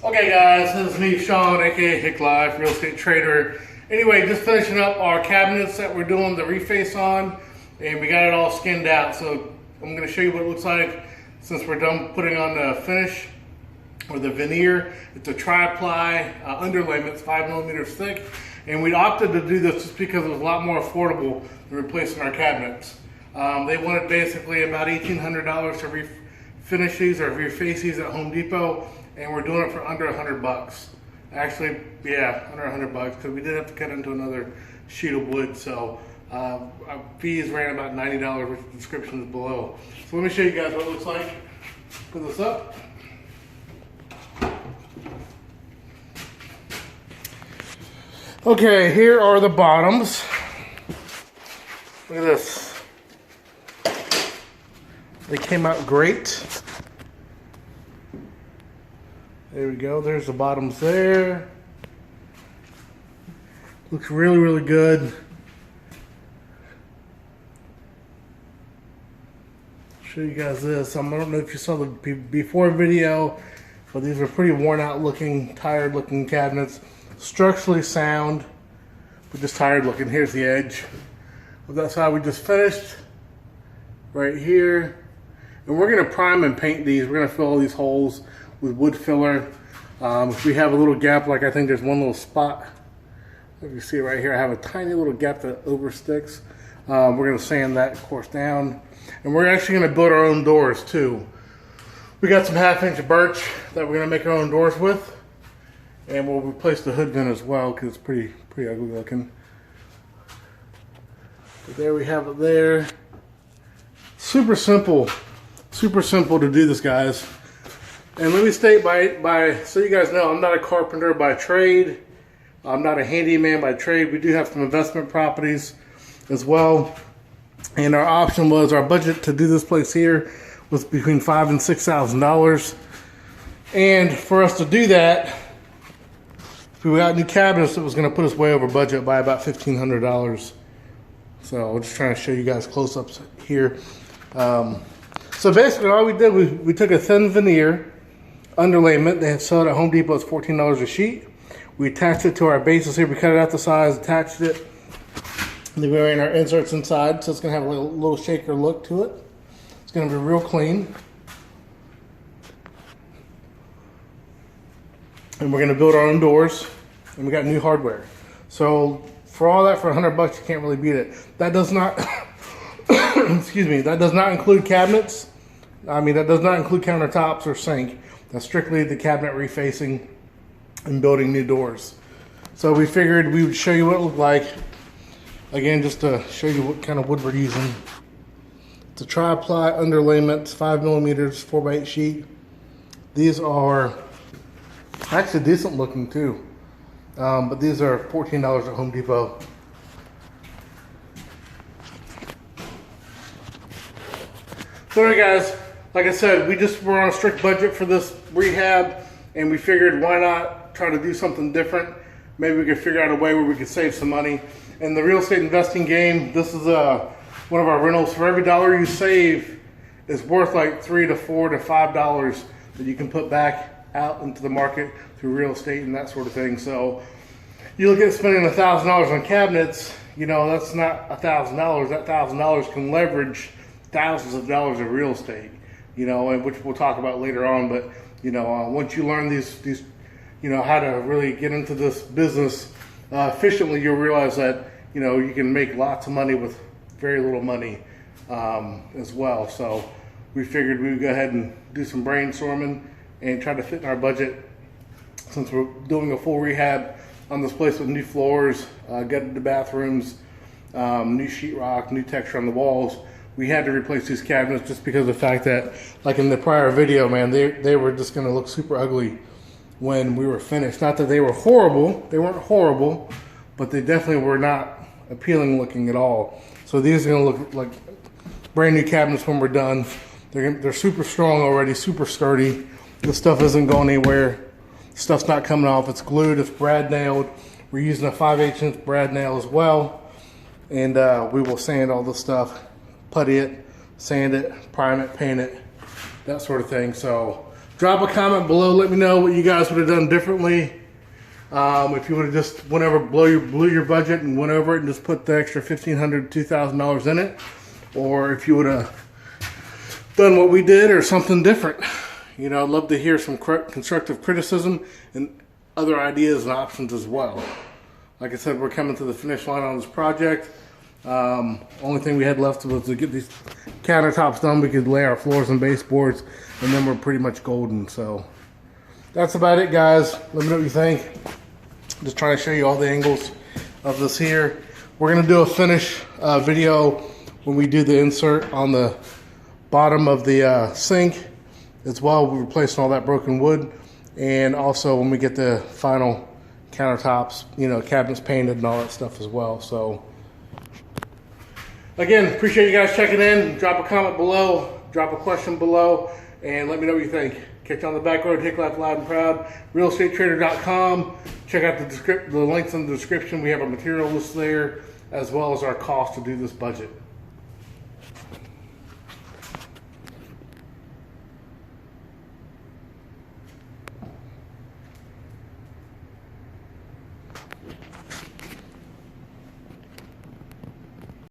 Okay guys, this is me, Sean, aka Hick Life, real estate trader. Anyway, just finishing up our cabinets that we're doing the reface on, and we got it all skinned out. So I'm going to show you what it looks like since we're done putting on the finish or the veneer. It's a tri-ply underlayment, it's 5mm thick, and we opted to do this just because it was a lot more affordable than replacing our cabinets. They wanted basically about $1,800 to refinish these or reface these at Home Depot, and we're doing it for under $100. Actually, yeah, under $100 because we did have to cut into another sheet of wood. So our fees ran about $90, which the description is below. So let me show you guys what it looks like. Put this up. Okay, here are the bottoms. Look at this. They came out great. There we go, there's the bottoms there. Looks really, really good. Show you guys this. I don't know if you saw the before video, but these are pretty worn out looking, tired looking cabinets. Structurally sound, but just tired looking. Here's the edge. Well, that's how we just finished. Right here. And we're gonna prime and paint these. We're gonna fill all these holes with wood filler. If we have a little gap, like I think there's one little spot, if you see right here, I have a tiny little gap that oversticks. We're gonna sand that, of course, down. And we're actually gonna build our own doors too. We got some 1/2-inch birch that we're gonna make our own doors with. And we'll replace the hood vent as well because it's pretty ugly looking. But there we have it there. Super simple to do this, guys. And let me state so you guys know, I'm not a carpenter by trade. I'm not a handyman by trade. We do have some investment properties as well. And our option was, our budget to do this place here was between $5,000 and $6,000. And for us to do that, if we got new cabinets, it was going to put us way over budget by about $1,500. So I'm just trying to show you guys close-ups here. So basically all we did was we took a thin veneer underlayment. They had sold at Home Depot. It's $14 a sheet. We attached it to our bases here. We cut it out the size, attached it. And then we ran our inserts inside, so it's going to have a little shaker look to it. It's going to be real clean. And we're going to build our own doors. And we got new hardware. So for all that, for $100, you can't really beat it. That does not, excuse me, that does not include cabinets. I mean, that does not include countertops or sink. That's strictly the cabinet refacing and building new doors. So we figured we would show you what it looked like. Again, just to show you what kind of wood we're using. It's a tri-ply underlayment, 5mm, 4x8 sheet. These are actually decent looking too. But these are $14 at Home Depot. So anyway, guys, like I said, we just were on a strict budget for this rehab, and we figured why not try to do something different. Maybe we could figure out a way where we could save some money. In the real estate investing game, this is one of our rentals. For every dollar you save is worth like $3 to $4 to $5 that you can put back out into the market through real estate and that sort of thing. So you look at spending $1,000 on cabinets, you know, that's not $1,000. That $1,000 can leverage thousands of dollars of real estate, you know, and which we'll talk about later on. But you know, once you learn these, you know, how to really get into this business efficiently, you'll realize that, you know, you can make lots of money with very little money as well. So we figured we would go ahead and do some brainstorming and try to fit in our budget, since we're doing a full rehab on this place with new floors, gutted the bathrooms, new sheetrock, new texture on the walls. We had to replace these cabinets just because of the fact that, like in the prior video, man, they were just going to look super ugly when we were finished. Not that they were horrible. They weren't horrible, but they definitely were not appealing looking at all. So these are going to look like brand new cabinets when we're done. They're super strong already, super sturdy. This stuff isn't going anywhere. Stuff's not coming off. It's glued. It's brad nailed. We're using a 5/8" brad nail as well. And we will sand all this stuff, putty it, sand it, prime it, paint it, that sort of thing. So Drop a comment below. Let me know what you guys would have done differently. If you would have just blew your budget and went over it and just put the extra $1,500 to $2,000 in it, or if you would have done what we did or something different. You know, I'd love to hear some constructive criticism and other ideas and options as well. Like I said, we're coming to the finish line on this project. Only thing we had left was to get these countertops done. We could lay our floors and baseboards, and then we're pretty much golden. So that's about it, guys. Let me know what you think. Just trying to show you all the angles of this here. We're gonna do a finish video when we do the insert on the bottom of the sink as well. We're replacing all that broken wood, and also when we get the final countertops, you know, cabinets painted and all that stuff as well. So again, appreciate you guys checking in. Drop a comment below, drop a question below, and let me know what you think. Catch you on the back road. Take life loud and proud. realestatetrader.com. Check out the links in the description. We have our material list there, as well as our cost to do this budget.